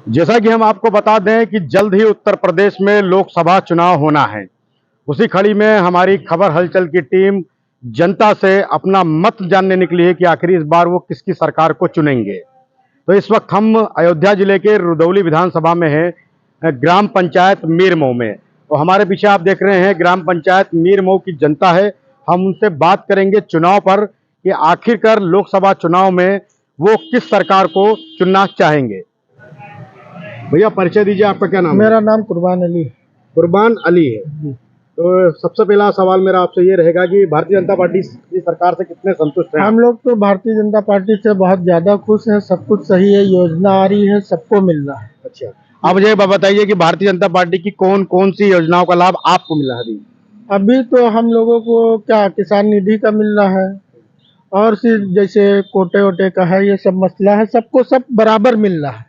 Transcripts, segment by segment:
जैसा कि हम आपको बता दें कि जल्द ही उत्तर प्रदेश में लोकसभा चुनाव होना है। उसी कड़ी में हमारी खबर हलचल की टीम जनता से अपना मत जानने निकली है कि आखिर इस बार वो किसकी सरकार को चुनेंगे। तो इस वक्त हम अयोध्या जिले के रुदौली विधानसभा में हैं, ग्राम पंचायत मीरमऊ में। तो हमारे पीछे आप देख रहे हैं ग्राम पंचायत मीरमऊ की जनता है। हम उनसे बात करेंगे चुनाव पर कि आखिरकार लोकसभा चुनाव में वो किस सरकार को चुनना चाहेंगे। भैया परिचय दीजिए, आपका क्या नाम है? मेरा नाम कुर्बान अली है। कुर्बान अली है। तो सबसे पहला सवाल मेरा आपसे ये रहेगा कि भारतीय जनता पार्टी की सरकार से कितने संतुष्ट हैं? हम लोग तो भारतीय जनता पार्टी से बहुत ज्यादा खुश हैं। सब कुछ सही है, योजना आ रही है, सबको मिल रहा है। अच्छा, आप मुझे बताइए कि भारतीय जनता पार्टी की कौन कौन सी योजनाओं का लाभ आपको मिला है? अभी तो हम लोगों को क्या किसान निधि का मिल रहा है और सिर्फ जैसे कोटे वोटे का है, ये सब मसला है, सबको सब बराबर मिल रहा है।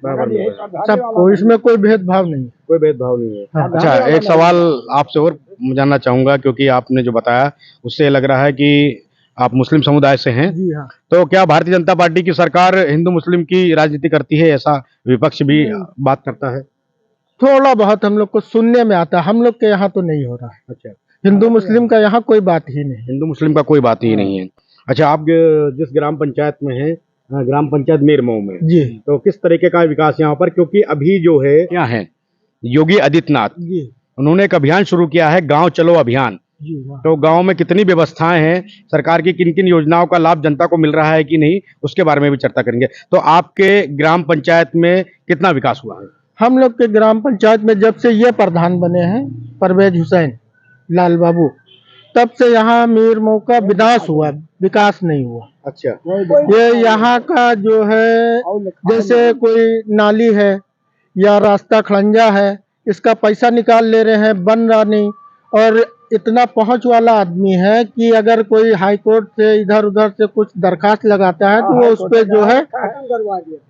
सबको, इसमें कोई भेदभाव नहीं है। कोई भेदभाव नहीं है। हाँ। अच्छा, एक सवाल आपसे और जानना चाहूंगा क्योंकि आपने जो बताया उससे लग रहा है कि आप मुस्लिम समुदाय से हैं। जी हाँ। तो क्या भारतीय जनता पार्टी की सरकार हिंदू मुस्लिम की राजनीति करती है, ऐसा विपक्ष भी बात करता है? थोड़ा बहुत हम लोग को सुनने में आता है, हम लोग के यहाँ तो नहीं हो रहा है। अच्छा, हिंदू मुस्लिम का यहाँ कोई बात ही नहीं। हिंदू मुस्लिम का कोई बात ही नहीं है। अच्छा, आप जिस ग्राम पंचायत में हैं, ग्राम पंचायत मीरमऊ में, जी तो किस तरीके का विकास यहाँ पर, क्योंकि अभी जो है क्या है योगी आदित्यनाथ, जी उन्होंने एक अभियान शुरू किया है, गांव चलो अभियान। जी हाँ। तो गांव में कितनी व्यवस्थाएं हैं, सरकार की किन किन योजनाओं का लाभ जनता को मिल रहा है कि नहीं, उसके बारे में भी चर्चा करेंगे। तो आपके ग्राम पंचायत में कितना विकास हुआ है? हम लोग के ग्राम पंचायत में जब से ये प्रधान बने हैं परवेज हुसैन लाल बाबू, तब से यहाँ मीरमऊ का विनाश हुआ, विकास नहीं हुआ। अच्छा, ये यहाँ का जो है, जैसे कोई नाली है या रास्ता खड़ंजा है, इसका पैसा निकाल ले रहे हैं, बन रहा नहीं। और इतना पहुंच वाला आदमी है कि अगर कोई हाई कोर्ट से इधर उधर से कुछ दरखास्त लगाता है तो वो उस पे जो है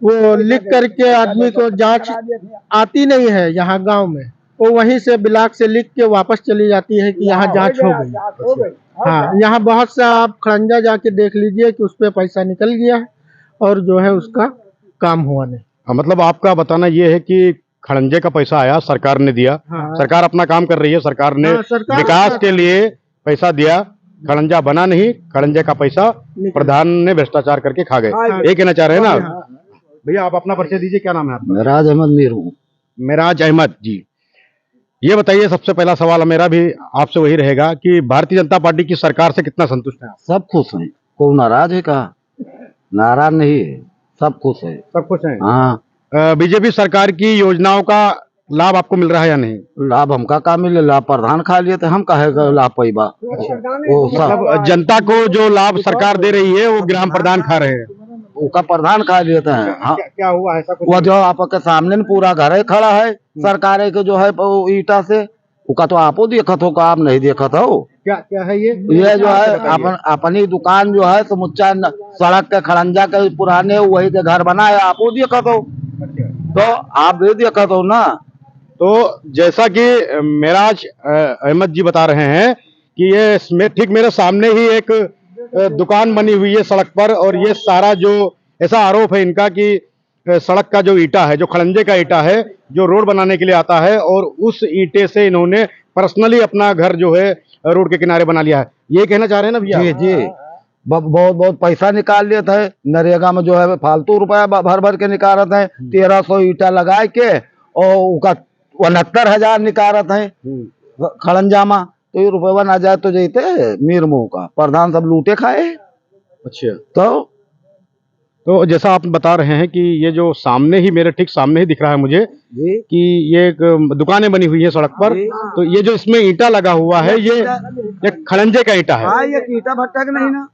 वो लिख करके आदमी को जांच आती नहीं है यहाँ गांव में, वो वहीं से ब्लॉक से लिख के वापस चली जाती है कि यहाँ जांच हो गई। हाँ, यहाँ बहुत सा आप खड़ंजा जाके देख लीजिए कि उस पे पैसा निकल गया है और जो है उसका काम हुआ नहीं। मतलब आपका बताना ये है कि खड़ंजे का पैसा आया, सरकार ने दिया। हाँ। सरकार अपना काम कर रही है, सरकार ने हाँ, सरकार विकास के लिए पैसा दिया, खड़ंजा बना नहीं, खड़ंजे का पैसा प्रधान ने भ्रष्टाचार करके खा गए, ये कहना चाह रहे हैं ना? भैया आप अपना परिचय दीजिए, क्या नाम है आपका? मेराज अहमद मीर हूँ। मेराज अहमद जी, ये बताइए, सबसे पहला सवाल मेरा भी आपसे वही रहेगा कि भारतीय जनता पार्टी की सरकार से कितना संतुष्ट है आप? सब खुश हैं, कोई नाराज है? कहा नाराज नहीं है, सब खुश है। सब कुछ है। हाँ, बीजेपी सरकार की योजनाओं का लाभ आपको मिल रहा है या नहीं? लाभ हमका का मिले? लाभ प्रधान खा लिए तो हम कहे लाभ पैबा। वो सब मतलब जनता को जो लाभ सरकार दे रही है वो ग्राम प्रधान खा रहे हैं। उसका प्रधान खा लेते हैं। हाँ, क्या हुआ ऐसा कुछ? वो जो आपके सामने पूरा घर है खड़ा है सरकार के जो है वो ईटा से, उसका तो आपो देखत हो, का आप नहीं देखत हो? क्या है ये जो है अपनी दुकान जो है समुच्चा सड़क के खड़ंजा के पुराने वही के घर बना है, आपो देखत हो, तो आप भी देखत हो ना। तो जैसा कि मेराज अहमद जी बता रहे हैं कि ये ठीक मेरे सामने ही एक दुकान बनी हुई है सड़क पर, और ये सारा जो ऐसा आरोप है इनका कि सड़क का जो ईटा है, जो खड़ंजे का ईटा है, जो रोड बनाने के लिए आता है, और उस ईटे से इन्होंने पर्सनली अपना घर जो है रोड के किनारे बना लिया है, ये कहना चाह रहे हैं ना भैया? जी जी, बहुत बहुत पैसा निकाल लिए थे नरेगा में, जो है फालतू रुपया भर भर के निकाल रहे थे। 1300 ईटा लगा के और उसका 69,000 निकाल रहे थे खड़ंजा में। तो ये रुपया ना जाए तो जैते मीरमऊ का प्रधान सब लूटे खाए। अच्छा, तो जैसा आप बता रहे हैं कि ये जो सामने ही, मेरे ठीक सामने ही दिख रहा है मुझे कि ये एक दुकानें बनी हुई है सड़क पर, तो ये जो इसमें ईंटा लगा हुआ है ये खड़ंजे का ईंटा है। ये ईटा भट्टा के नहीं ना,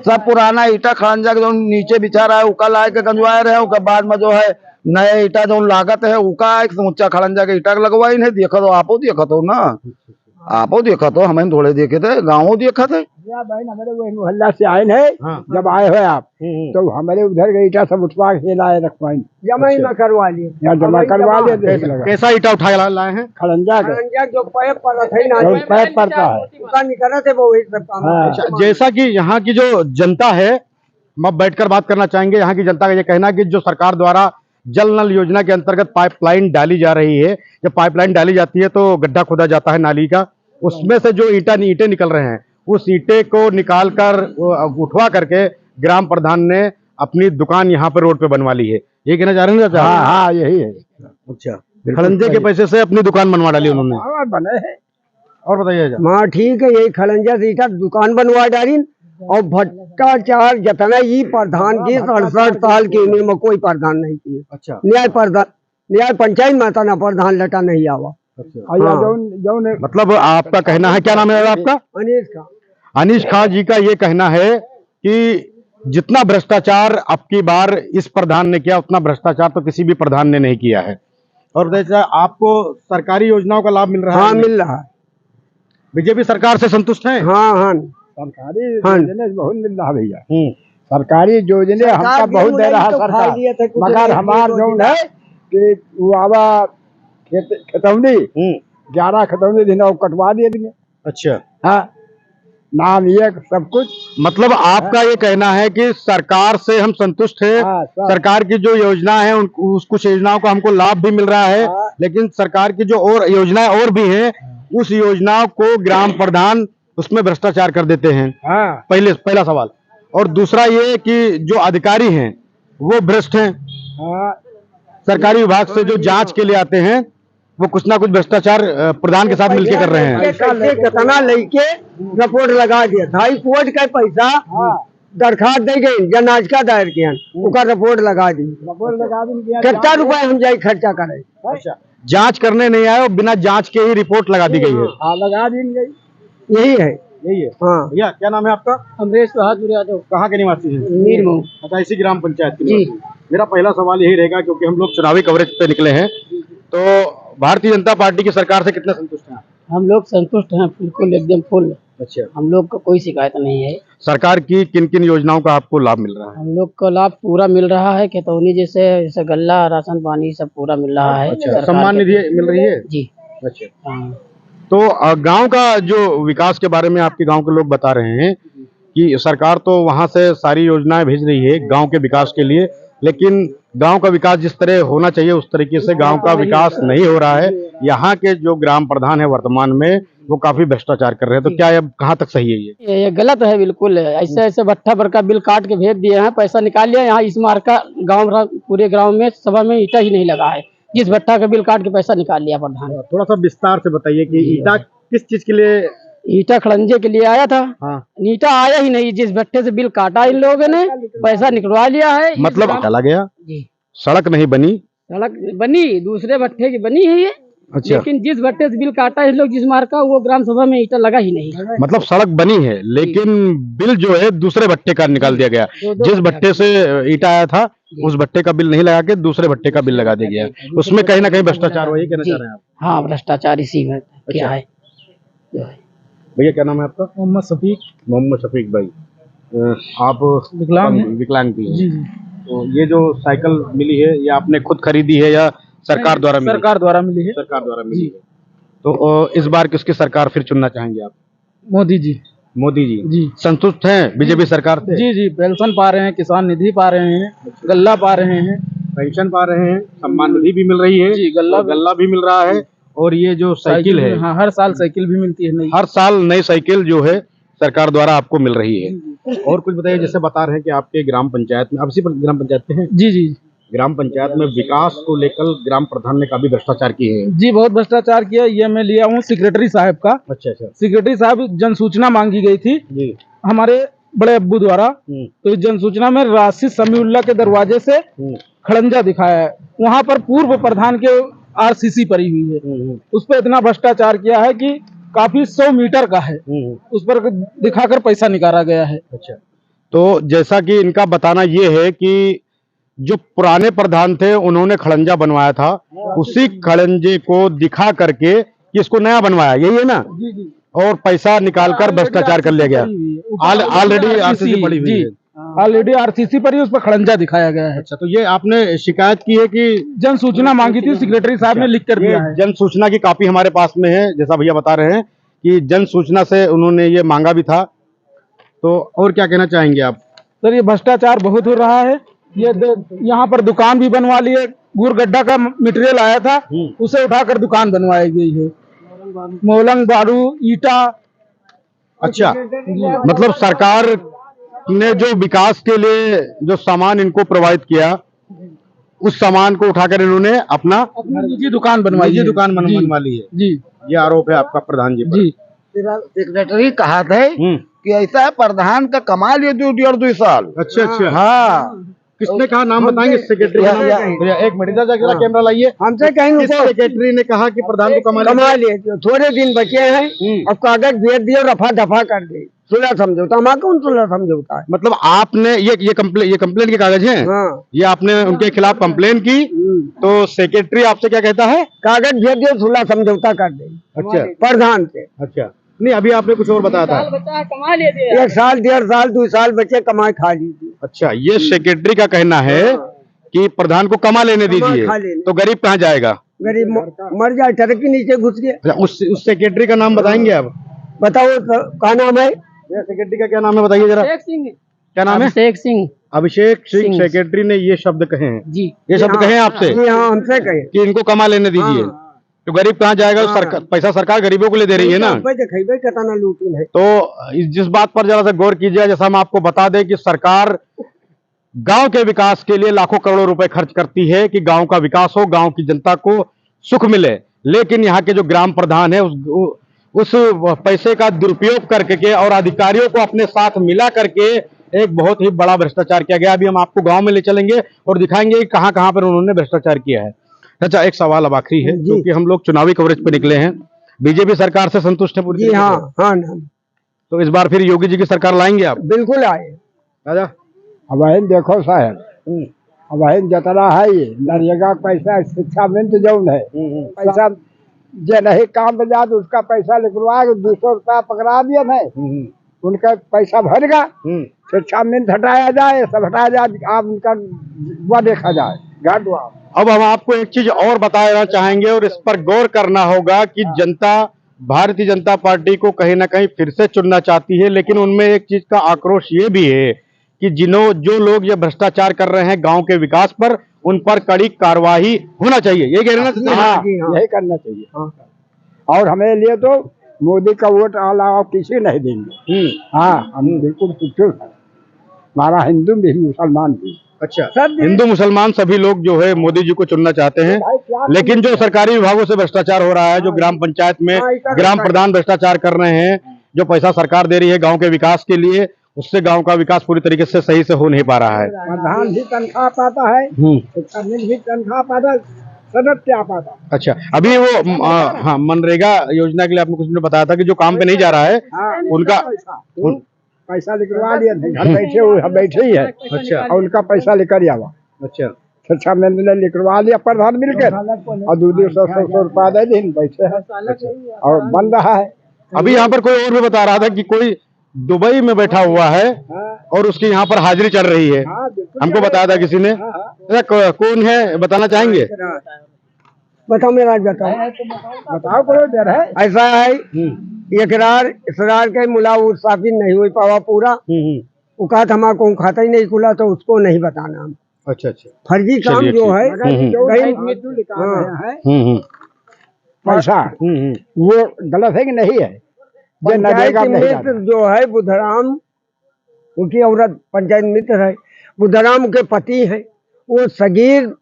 सब पुराना ईटा खड़ंजा के जो नीचे बिछा रहा है उका ला के गंजवाए रहे, उसके बाद में जो है नया ईटा जो लागत है उका एक समुच्चा खड़ंजा के ईटा लगवाई नहीं। देखा तो आपो देखा तो ना, आपो देखा तो, हमें थोड़े देखे थे, गाँव देखा थे। हमारे वो मोहल्ला से आए हैं। हाँ। जब आए हो आप तो हमारे उधर का ईटा सब उठवा के लाए रखवाई, जमा ही करवा लिए, जमा करवा लिए। देख लगा कैसा ईटा उठा लाए हैं? खड़ंजा जो पैप पड़ता है। जैसा कि यहाँ की जो जनता है, हम अब बैठकर बात करना चाहेंगे। यहाँ की जनता का ये कहना है कि जो सरकार द्वारा जल नल योजना के अंतर्गत पाइपलाइन डाली जा रही है। जब पाइपलाइन डाली जाती है तो गड्ढा खोदा जाता है नाली का, उसमें से जो ईंटें निकल रहे हैं, उस ईंटे को निकाल कर उठवा करके ग्राम प्रधान ने अपनी दुकान यहाँ पर रोड पे बनवा ली है। ये कहना चाह रहे हैं? हाँ हाँ यही है। अच्छा, खड़ंजे के पैसे से अपनी दुकान बनवा डाली उन्होंने। हाँ, बने है। और बताइए। हाँ ठीक है, यही खड़ंजा से ईटा दुकान बनवा डाली। और भ्रष्टाचार जितना ही प्रधान की 67 साल की उम्र में कोई प्रधान नहीं किए। अच्छा, न्याय पंचायत में ना प्रधान लटा नहीं आवा। अच्छा। मतलब आपका कहना है, क्या नाम है आपका? अनीश खां। अनीश खां जी का ये कहना है कि जितना भ्रष्टाचार अब की बार इस प्रधान ने किया, उतना भ्रष्टाचार तो किसी भी प्रधान ने नहीं किया है। और जैसा आपको सरकारी योजनाओं का लाभ मिल रहा है? हाँ मिल रहा है। बीजेपी सरकार से संतुष्ट है? हाँ हाँ, सरकारी योजना बहुत मिल रहा भैया। सरकारी योजना हमका बहुत दे रहा सरकार, मगर हमार जो है कि वो आवा खतौनी 11 खतौनी दिन कटवा दिए। अच्छा, हाँ नाम ये सब कुछ। मतलब आपका ये कहना है कि सरकार से हम संतुष्ट है। सरकार की जो योजना है उस कुछ योजनाओं का हमको लाभ भी मिल रहा है, लेकिन सरकार की जो और योजनाएं और भी हैं, उस योजनाओं को ग्राम प्रधान उसमें भ्रष्टाचार कर देते हैं। पहला सवाल। और दूसरा ये कि जो अधिकारी हैं वो भ्रष्ट हैं। सरकारी विभाग से जो जांच के लिए आते हैं वो कुछ ना कुछ भ्रष्टाचार प्रधान के साथ मिलकर कर रहे हैं। कितना लेके रिपोर्ट लगा दिया, 2.5 करोड़ का पैसा दरखास्त दे गई, जन याचिका दायर किया, उसका रिपोर्ट लगा दी। कितना रुपए हम जाए खर्चा करें? अच्छा, जांच करने नहीं आए, बिना जांच के ही रिपोर्ट लगा दी गई है। लगा दी गई, यही है। हाँ भैया, क्या नाम है आपका? अमरेश बहादुर यादव। कहाँ के निवासी हैं? मीरमऊ। अच्छा, इसी ग्राम पंचायत के निवासी। मेरा पहला सवाल यही रहेगा, क्योंकि हम लोग चुनावी कवरेज पे निकले हैं, तो भारतीय जनता पार्टी की सरकार से कितने संतुष्ट हैं? हम लोग संतुष्ट हैं, बिल्कुल एकदम फुल। अच्छा, हम लोग को कोई शिकायत नहीं है। सरकार की किन किन योजनाओं का आपको लाभ मिल रहा है? हम लोग को लाभ पूरा मिल रहा है, खतौनी जैसे गल्ला, राशन पानी सब पूरा मिल रहा है। अच्छा, सम्मान निधि मिल रही है? जी। अच्छा, तो गांव का जो विकास के बारे में आपके गांव के लोग बता रहे हैं कि सरकार तो वहां से सारी योजनाएं भेज रही है गांव के विकास के लिए, लेकिन गांव का विकास जिस तरह होना चाहिए उस तरीके से गांव का विकास नहीं हो रहा है। यहाँ के जो ग्राम प्रधान है वर्तमान में, वो काफी भ्रष्टाचार कर रहे हैं। तो क्या ये कहाँ तक सही है? ये गलत है बिल्कुल। ऐसे भट्ठा भर का बिल काट के भेज दिए हैं, पैसा निकाल लिया। यहाँ इस मार का गाँव पूरे गाँव में सभा में ईटा ही नहीं लगा है, जिस भट्ठा का बिल काट के पैसा निकाल लिया प्रधान। थोड़ा सा विस्तार से बताइए कि ईटा किस चीज के लिए? ईटा खड़ंजे के लिए आया था। ईटा आया ही नहीं, जिस भट्टे से बिल काटा इन लोगों ने, पैसा निकलवा लिया है। मतलब चला गया जी। सड़क नहीं बनी? सड़क बनी, दूसरे भट्टे की बनी है ये। अच्छा, लेकिन जिस भट्टे से बिल काटा इन लोग, जिस मार का, वो ग्राम सभा में ईटा लगा ही नहीं। मतलब सड़क बनी है, लेकिन बिल जो है दूसरे भट्टे का निकाल दिया गया। जिस भट्टे से ईटा आया था उस भट्टे का बिल नहीं लगा के दूसरे भट्टे का बिल लगा दिया गया। उसमें कहीं ना कहीं भ्रष्टाचार हुआ, ये कहना चाह रहे हैं आप? हाँ, भ्रष्टाचार इसी में क्या है। भैया, क्या नाम है आपका? मोहम्मद शफीक। मोहम्मद शफीक भाई, आप विकलांग भी हैं? जी। तो ये जो साइकिल मिली है, ये आपने खुद खरीदी है या सरकार द्वारा मिली? सरकार द्वारा मिली है। सरकार द्वारा मिली है। तो इस बार किसकी सरकार फिर चुनना चाहेंगे आप? मोदी जी। मोदी जी संतुष्ट हैं बीजेपी सरकार से? जी, पेंशन पा रहे हैं, किसान निधि पा रहे हैं, गल्ला पा रहे हैं, पेंशन पा रहे हैं, सम्मान निधि भी मिल रही है जी, गल्ला भी मिल रहा है। और ये जो साइकिल है, हाँ, हर साल साइकिल भी मिलती है नई। हर साल नई साइकिल जो है सरकार द्वारा आपको मिल रही है। और कुछ बताइए, जैसे बता रहे हैं कि आपके ग्राम पंचायत में, आप इसी ग्राम पंचायत में हैं? जी। ग्राम पंचायत में विकास को लेकर ग्राम प्रधान ने काफी भ्रष्टाचार किए हैं। जी, बहुत भ्रष्टाचार किया। ये मैं लिया हूँ सेक्रेटरी साहब का। अच्छा। सेक्रेटरी साहब, जन सूचना मांगी गई थी जी हमारे बड़े अब्बू द्वारा। तो जन सूचना में राशिद समीउल्लाह के दरवाजे से खड़ंजा दिखाया है, वहाँ पर पूर्व प्रधान के RCC पड़ी हुई है। उस पर इतना भ्रष्टाचार किया है कि काफी 100 मीटर का है, उस पर दिखाकर पैसा निकाला गया है। अच्छा, तो जैसा कि इनका बताना ये है कि जो पुराने प्रधान थे उन्होंने खड़ंजा बनवाया था, उसी खड़ंजे को दिखा करके कि इसको नया बनवाया, यही है ना? जी। और पैसा निकालकर भ्रष्टाचार कर लिया गया। ऑलरेडी RCC पड़ी हुई है। ऑलरेडी RCC पर ही उस पर खड़ंजा दिखाया गया है। अच्छा, तो ये आपने शिकायत की है कि जन सूचना मांगी थी, सेक्रेटरी साहब ने लिख कर दिया है। जन सूचना की कॉपी हमारे पास में है, जैसा भैया बता रहे हैं कि जन सूचना से उन्होंने ये मांगा भी था। तो और क्या कहना चाहेंगे आप? सर, ये भ्रष्टाचार बहुत हो रहा है, ये यहाँ पर दुकान भी बनवा लिए, गुरगड्ढा का मटेरियल आया था उसे उठाकर दुकान बनवाई गई है, मोलंग बारू ईटा। अच्छा, मतलब सरकार ने जो विकास के लिए जो सामान इनको प्रोवाइड किया, उस सामान को उठाकर इन्होंने अपना निजी दुकान बनवाई, निजी दुकान बनवा ली है। जी, ये आरोप है आपका प्रधान जी पर। जी। सेक्रेटरी कहा था कि ऐसा है, प्रधान का कमा लिए 2 साल। अच्छा अच्छा, हाँ, किसने कहा, नाम बताएंगे सेक्रेटरी का नाम? भैया एक मिनट, इधर जरा कैमरा लाइए। हमसे कहीं सेक्रेटरी ने कहा कि प्रधान को कमा लिए, थोड़े दिन बचे हैं और कागज भेज दिए, रफा दफा कर दी, सुलह समझौता। हमारा कौन सुलह समझौता है? मतलब आपने ये कंप्लेन के कागज हैं? हाँ। ये आपने उनके खिलाफ कंप्लेन की, तो सेक्रेटरी आपसे क्या कहता है? कागज भेज दिए, सुलह समझौता कर दे। अच्छा, प्रधान से। अच्छा, नहीं अभी आपने कुछ और बताया था। 1 साल 1.5 साल 2 साल बच्चे कमाए खा लीजिए। अच्छा, ये सेक्रेटरी का कहना है कि प्रधान को कमा लेने दीजिए, तो गरीब कहाँ जाएगा? गरीब मर जाए, ट्रक के नीचे घुस गया। उस सेक्रेटरी का नाम बताएंगे आप? बताओ क्या नाम है? ये सेक्रेटरी का क्या नाम है बताइए जरा। क्या नाम है? अभिषेक सिंह। अभिषेक सिंह सेक्रेटरी ने ये शब्द कहे हैं जी, ये शब्द कहे हैं आपसे जी हाँ, हमसे कहे कि इनको कमा लेने दीजिए, तो गरीब कहाँ जाएगा? सरकार, पैसा सरकार गरीबों को ले दे रही है ना। तो जिस बात पर जरा सा गौर कीजिए, जैसा हम आपको बता दें कि सरकार गांव के विकास के लिए लाखों करोड़ों रुपए खर्च करती है कि गांव का विकास हो, गांव की जनता को सुख मिले, लेकिन यहाँ के जो ग्राम प्रधान है उस पैसे का दुरुपयोग करके और अधिकारियों को अपने साथ मिला करके एक बहुत ही बड़ा भ्रष्टाचार किया गया। अभी हम आपको गांव में ले चलेंगे और दिखाएंगे कि कहां कहां पर उन्होंने भ्रष्टाचार किया है। अच्छा, एक सवाल अब आखिरी है, क्योंकि हम लोग चुनावी कवरेज पे निकले हैं। बीजेपी सरकार से संतुष्ट है पूरी? जी हाँ, हाँ। तो इस बार फिर योगी जी की सरकार लाएंगे आप? बिल्कुल आए। राजा, अब देखो साहब, अब जितना है ये नरेगा पैसा, शिक्षा मंत्री जो है पैसा जो नहीं काम बजा तो उसका पैसा लिखवा 200 रुपया पकड़ा दिया है, उनका पैसा भरेगा। शिक्षा मंत्री हटाया जाए, सब हटाया जाए, आप उनका वह देखा जाए घाट। अब हम आपको एक चीज और बताना चाहेंगे और इस पर गौर करना होगा कि जनता भारतीय जनता पार्टी को कहीं ना कहीं फिर से चुनना चाहती है, लेकिन उनमें एक चीज का आक्रोश ये भी है कि जो लोग ये भ्रष्टाचार कर रहे हैं गांव के विकास पर, उन पर कड़ी कार्रवाई होना चाहिए। ये कह रहे हैं हाँ, यही करना चाहिए। और हमें लिए तो मोदी का वोट अलावा किसी नहीं देंगे। हाँ, हम बिल्कुल फिक्र है, हमारा हिंदू भी मुसलमान भी। अच्छा, हिंदू मुसलमान सभी लोग जो है मोदी जी को चुनना चाहते हैं, लेकिन जो सरकारी विभागों से भ्रष्टाचार हो रहा है, जो ग्राम पंचायत में ग्राम प्रधान भ्रष्टाचार कर रहे हैं, जो पैसा सरकार दे रही है गांव के विकास के लिए, उससे गांव का विकास पूरी तरीके से सही से हो नहीं पा रहा है। प्रधान भी तनख्वाह पाता है, भी तनख्वाह पाता, सदस्य क्या पाता। अच्छा, अभी वो हाँ, मनरेगा योजना के लिए आपने कुछ ने बताया था कि जो काम पे नहीं जा रहा है उनका पैसा लिखवा लिया, घर बैठे हुए बैठे ही है। अच्छा, और उनका पैसा लेकर आवा। अच्छा, शिक्षा मंत्री ने लिखवा लिया प्रधान मिलकर, और 200 रुपया दे दिन बैठे हैं और बन रहा है। अभी यहाँ पर कोई और भी बता रहा था कि कोई दुबई में बैठा हुआ है और उसकी यहाँ पर हाजिरी चल रही है। हमको बताया था किसी ने। कौन है बताना चाहेंगे? बताओ मेरा, बताओ करो देर है। ऐसा है, इकरार इसरार के मुला साबित नहीं हुई पावा पूरा। वो कहा हमारा कौन खाता ही नहीं खुला, तो उसको नहीं बताना हम। अच्छा अच्छा, फर्जी काम जो है पैसा वो गलत है कि नहीं है? पंचायत मित्र जो है बुधराम, उनकी औरत पंचायत मित्र है, बुधराम के पति है, वो सगीर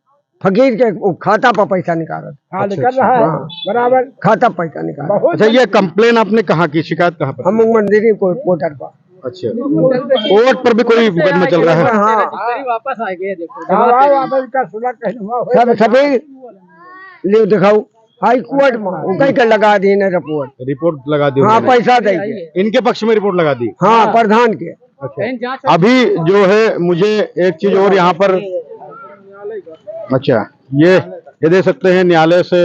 फकीर के खाता पर पैसा निकाल रहा है। बराबर खाता पैसा निकाल। अच्छा, ये कंप्लेन आपने कहाँ की, शिकायत कहाँ पर? हम मंदिर को पोर्टल पर। अच्छा, कोर्ट पर भी कोई मुकदमा चल रहा है? हाँ, वापस आ गए, देखो सभी ले दिखाओ हाई कोर्ट में कहीं लगा दी रिपोर्ट लगा दी। हाँ, पैसा देंगे, इनके पक्ष में रिपोर्ट लगा दी। हाँ, प्रधान के। अच्छा, अभी जो है मुझे एक चीज और यहाँ पर, अच्छा ये देख सकते हैं न्यायालय से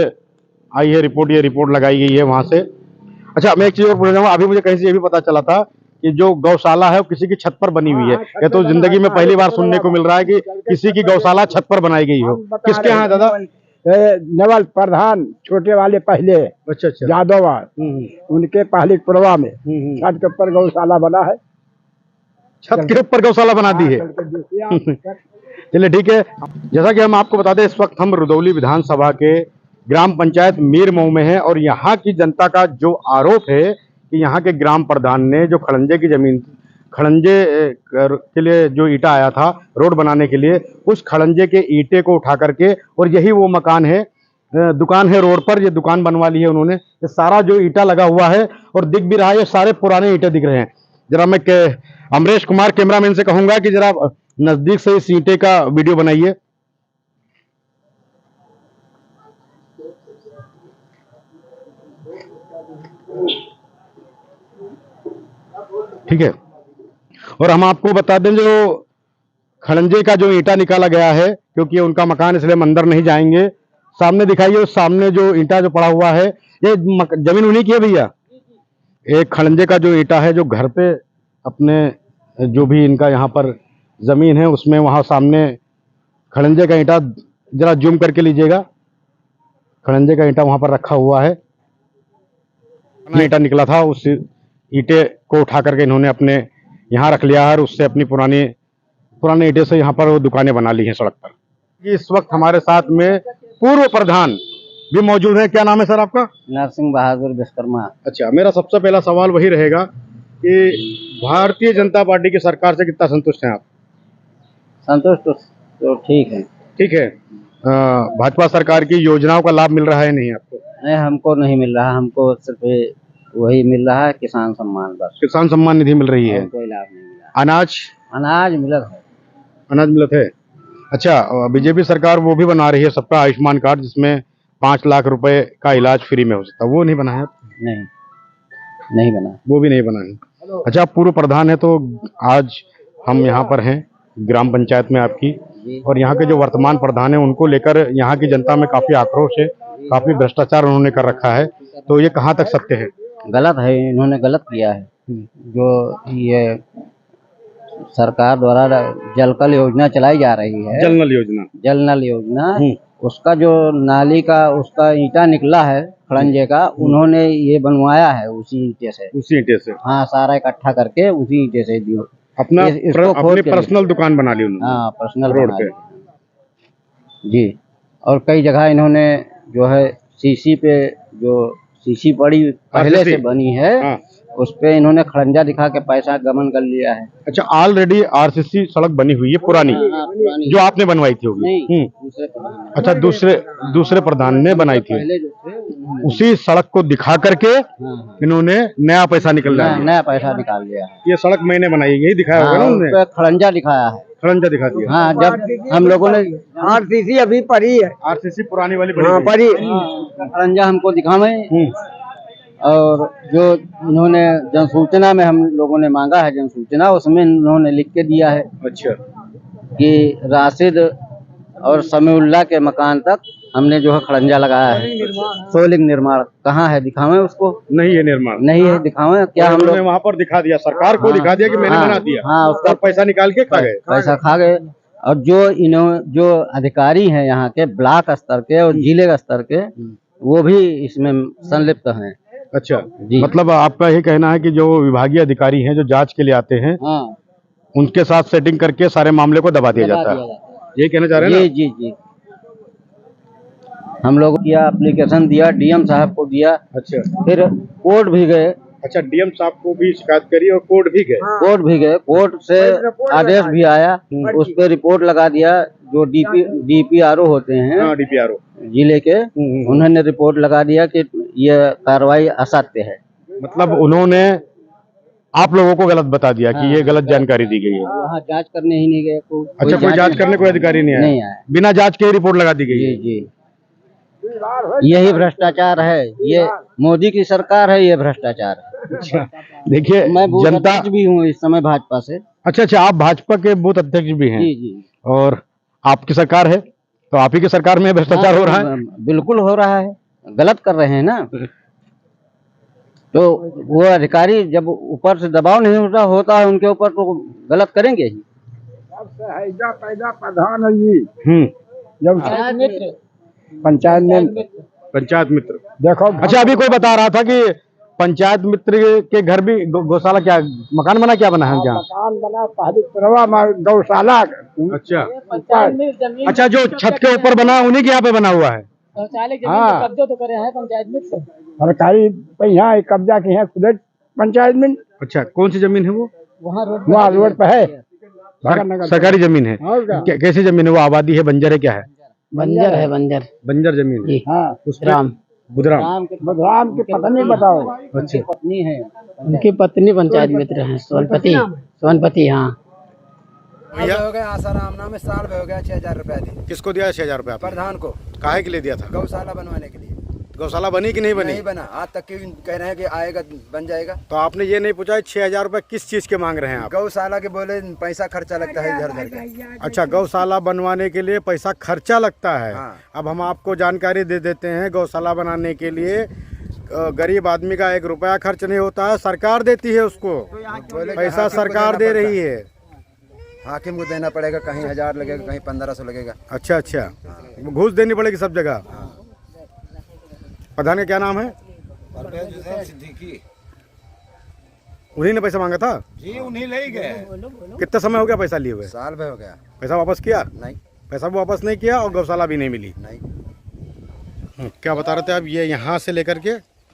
आई है रिपोर्ट, ये रिपोर्ट लगाई गई है वहां से। अच्छा, मैं एक चीज और पूछना चाहूंगा, अभी मुझे कहीं से ये भी पता चला था कि जो गौशाला है वो किसी की छत पर बनी हुई है। ये तो जिंदगी में पहली बार सुनने को मिल रहा है कि किसी की गौशाला छत पर बनाई गई हो। किसके यहाँ दादा? नवल प्रधान छोटे वाले पहले। अच्छा अच्छा, यादववाड़, उनके पहले पुरवा में छत के ऊपर गौशाला बना है। छत के ऊपर गौशाला बना दी है। चलिए ठीक है। जैसा कि हम आपको बता दें, इस वक्त हम रुदौली विधानसभा के ग्राम पंचायत मीर मऊ में हैं और यहाँ की जनता का जो आरोप है कि यहाँ के ग्राम प्रधान ने जो खड़ंजे की जमीन, खड़ंजे के लिए जो ईंटा आया था रोड बनाने के लिए, उस खड़ंजे के ईंटे को उठा करके, और यही वो मकान है, दुकान है रोड पर, ये दुकान बनवा ली है उन्होंने। ये सारा जो ईंटा लगा हुआ है और दिख भी रहा है, ये सारे पुराने ईंटे दिख रहे हैं। जरा मैं अमरेश कुमार कैमरामैन से कहूंगा कि जरा नजदीक से इस ईंटे का वीडियो बनाइए। ठीक है, और हम आपको बता दें, जो खड़ंजे का जो ईंटा निकाला गया है, क्योंकि उनका मकान, इसलिए हम अंदर नहीं जाएंगे। सामने दिखाइए, उस सामने जो ईंटा जो पड़ा हुआ है, ये जमीन उन्हीं की है भैया। एक खड़ंजे का जो ईंटा है, जो घर पे अपने जो भी इनका यहाँ पर जमीन है, उसमें वहाँ सामने खड़ंजे का ईंटा, जरा जूम करके लीजिएगा, खड़ंजे का ईंटा वहाँ पर रखा हुआ है। ईंटा निकला था, उस ईंटे को उठा करके इन्होंने अपने यहाँ रख लिया है और उससे अपनी पुराने ईंटे से यहाँ पर वो दुकानें बना ली हैं सड़क पर। इस वक्त हमारे साथ में पूर्व प्रधान भी मौजूद है। क्या नाम है सर आपका? नरसिंह बहादुर विश्वकर्मा। अच्छा, मेरा सबसे पहला सवाल वही रहेगा कि भारतीय जनता पार्टी की सरकार से कितना संतुष्ट हैं आप? संतुष्ट तो ठीक है। ठीक है। भाजपा सरकार की योजनाओं का लाभ मिल रहा है नहीं आपको? नहीं, हमको नहीं मिल रहा, हमको सिर्फ वही मिल रहा है, किसान सम्मान बस। किसान सम्मान निधि मिल रही है, कोई लाभ नहीं मिला। अनाज मिलत है। अनाज मिलत है। अच्छा, बीजेपी सरकार वो भी बना रही है सबका आयुष्मान कार्ड, जिसमें 5 लाख रुपए का इलाज फ्री में हो सकता है, वो नहीं बना है? नहीं बना, वो भी नहीं बना है। अच्छा, आप पूर्व प्रधान है, तो आज हम यहाँ पर हैं ग्राम पंचायत में आपकी, और यहाँ के जो वर्तमान प्रधान है उनको लेकर यहाँ की जनता में काफी आक्रोश है, काफी भ्रष्टाचार उन्होंने कर रखा है, तो ये कहाँ तक सत्य है? गलत है, इन्होंने गलत किया है। जो ये सरकार द्वारा जल कल योजना चलाई जा रही है, जल नल योजना, उसका जो नाली का उसका ईंटा निकला है खड़ंजे का, उन्होंने ये बनवाया है उसी ईंटे से। हाँ, सारा इकट्ठा करके उसी ईंटे से दियो, अपनी पर्सनल दुकान बना ली उन्होंने। हाँ, पर्सनल रोड पे जी। और कई जगह इन्होंने जो है सीसी पे, जो सीसी पड़ी पहले से बनी है, हाँ, उस पे इन्होंने खड़ंजा दिखा के पैसा गमन कर लिया है। अच्छा, ऑलरेडी आरसीसी सड़क बनी हुई है पुरानी, जो आपने बनवाई थी होगी? दूसरे प्रधान। अच्छा, दूसरे प्रधान ने बनाई थी, उसी सड़क को दिखा करके इन्होंने नया पैसा निकाल लिया है। ये सड़क मैंने बनाई, यही दिखाया होगा ना उन्होंने? खड़ंजा दिखाया है, खड़ंजा दिखा दिया। हाँ, जब हम लोगों ने आरसीसी अभी पड़ी है, आरसीसी पुरानी वाली पड़ी, खड़ंजा हमको दिखावे। और जो इन्होंने जनसूचना में हम लोगों ने मांगा है, जनसूचना, उसमें इन्होंने लिख के दिया है। अच्छा, कि राशिद और समीउल्लाह के मकान तक हमने जो है खड़ंजा लगाया है। सोलिंग निर्माण कहाँ है, दिखावे उसको? नहीं है निर्माण, नहीं है, दिखावे क्या? हम लोग वहाँ पर दिखा दिया, सरकार को दिखा दिया कि मैंने बना दिया। हाँ, उसका पैसा निकाल के खा गए, पैसा खा गए। और जो अधिकारी हैं यहाँ के, ब्लॉक स्तर के और जिले स्तर के, वो भी इसमें संलिप्त हैं। अच्छा जी, मतलब आपका ये कहना है कि जो विभागीय अधिकारी हैं, जो जांच के लिए आते हैं, हाँ, उनके साथ सेटिंग करके सारे मामले को दबा दिया जाता है, ये कहना चाह रहे हैं ना? जी। हम लोग किया, एप्लीकेशन दिया, डीएम साहब को दिया। अच्छा, फिर कोर्ट भी गए। अच्छा, डीएम साहब को भी शिकायत करी और कोर्ट भी गए? कोर्ट से आदेश भी आया, उस पर रिपोर्ट लगा दिया। जो डीपीआरओ होते हैं, हाँ, डीपीआरओ जिले के, उन्होंने रिपोर्ट लगा दिया कि ये कार्रवाई असत्य है। मतलब उन्होंने आप लोगों को गलत बता दिया कि ये गलत जानकारी दी गई है। वहाँ जांच करने ही नहीं गए। अच्छा, कोई जांच करने कोई अधिकारी नहीं आया? बिना जांच के रिपोर्ट लगा दी गई है। जी, यही भ्रष्टाचार है, ये मोदी की सरकार है, ये भ्रष्टाचार है। अच्छा, देखिए, मैं बूथ अध्यक्ष भी हूँ इस समय भाजपा से। अच्छा, आप भाजपा के बूथ अध्यक्ष भी हैं? जी। और आपकी सरकार है, तो आप ही की सरकार में भ्रष्टाचार हो रहा है? बिल्कुल हो रहा है, गलत कर रहे हैं ना। तो वो अधिकारी जब ऊपर से दबाव नहीं होता है उनके ऊपर, तो गलत करेंगे ही। पैदा प्रधान है ये, जब पंचायत मित्र देखो। अच्छा, अभी कोई बता रहा था कि पंचायत मित्र के घर भी गौशाला क्या मकान बना, क्या बना है क्या? मकान बना पहले पुरवा गौशाला। अच्छा अच्छा, जो छत के ऊपर बना उन्हीं के यहाँ पे बना हुआ है। हाँ, कब्जा तो करे हैं पंचायत में, सरकारी यहाँ कब्जा की है खुद पंचायत में। अच्छा, कौन सी जमीन है वो? वहाँ रोड पे है, सरकारी जमीन है। कैसी जमीन है वो? आबादी है, बंजर है, क्या है? बंजर है, बंजर बंजर जमीन है। हाँ, बुधराम बुधराम की पत्नी बताओ। अच्छा, पत्नी है, उनकी पत्नी पंचायत मित्र है, सोनपति। हाँ, भैया हो गया आसाराम नाम में, साल में हो गया 6000 रुपया दी। किसको दिया 6000 रुपया? प्रधान को। काहे के लिए दिया था? गौशाला बनवाने के लिए। गौशाला बनी कि नहीं बनी? नहीं बना, आज तक कह रहे हैं कि आएगा, बन जाएगा। तो आपने ये नहीं पूछा 6000 रुपया किस चीज के मांग रहे हैं आप? गौशाला के बोले पैसा खर्चा लगता है इधर उधर का। अच्छा, गौशाला बनवाने के लिए पैसा खर्चा लगता है। हाँ। अब हम आपको जानकारी दे देते हैं, गौशाला बनाने के लिए गरीब आदमी का 1 रुपया खर्च नहीं होता है, सरकार देती है उसको। पैसा सरकार दे रही है। हाकिम को देना पड़ेगा, कहीं 1000 लगेगा, कहीं 1500 लगेगा। अच्छा अच्छा, घूस देनी पड़ेगी सब जगह। प्रधान का क्या नाम है? उन्हीं ने पैसा मांगा था जी, उन्हीं ले गए। कितना समय हो गया पैसा लिए हुए? साल भर हो गया। पैसा वापस किया? नहीं पैसा भी वापस नहीं किया और गौशाला भी नहीं मिली। नहीं। क्या बता रहे थे आप? ये यहाँ से लेकर के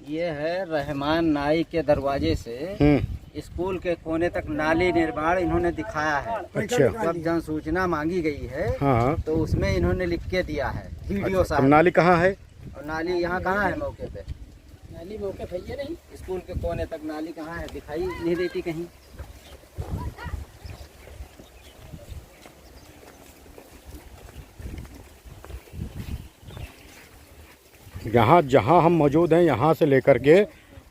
ये है रहमान नाई के दरवाजे से स्कूल के कोने तक नाली निर्माण इन्होंने दिखाया है। अच्छा। जब जन सूचना मांगी गई है हाँ, तो उसमें इन्होंने लिख के दिया है वीडियो अब साहब। नाली कहाँ है? और नाली यहाँ कहाँ है मौके पे? नाली मौके पे ये नहीं, स्कूल के कोने तक नाली कहाँ है? दिखाई नहीं देती कहीं। यहाँ जहाँ हम मौजूद हैं यहाँ से लेकर के,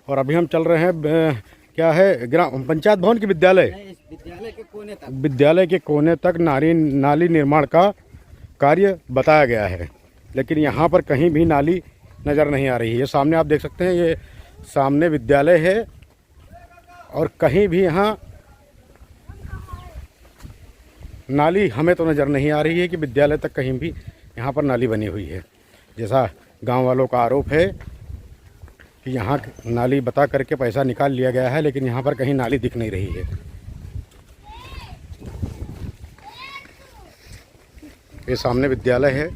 और अभी हम चल रहे हैं क्या है, ग्राम पंचायत भवन की विद्यालय, इस विद्यालय के कोने तक। विद्यालय के कोने तक नाली निर्माण का कार्य बताया गया है, लेकिन यहाँ पर कहीं भी नाली नज़र नहीं आ रही है। सामने आप देख सकते हैं, ये सामने विद्यालय है और कहीं भी यहाँ नाली हमें तो नज़र नहीं आ रही है कि विद्यालय तक कहीं भी यहाँ पर नाली बनी हुई है। जैसा गांव वालों का आरोप है कि यहाँ नाली बता करके पैसा निकाल लिया गया है, लेकिन यहाँ पर कहीं नाली दिख नहीं रही है। ये सामने विद्यालय है।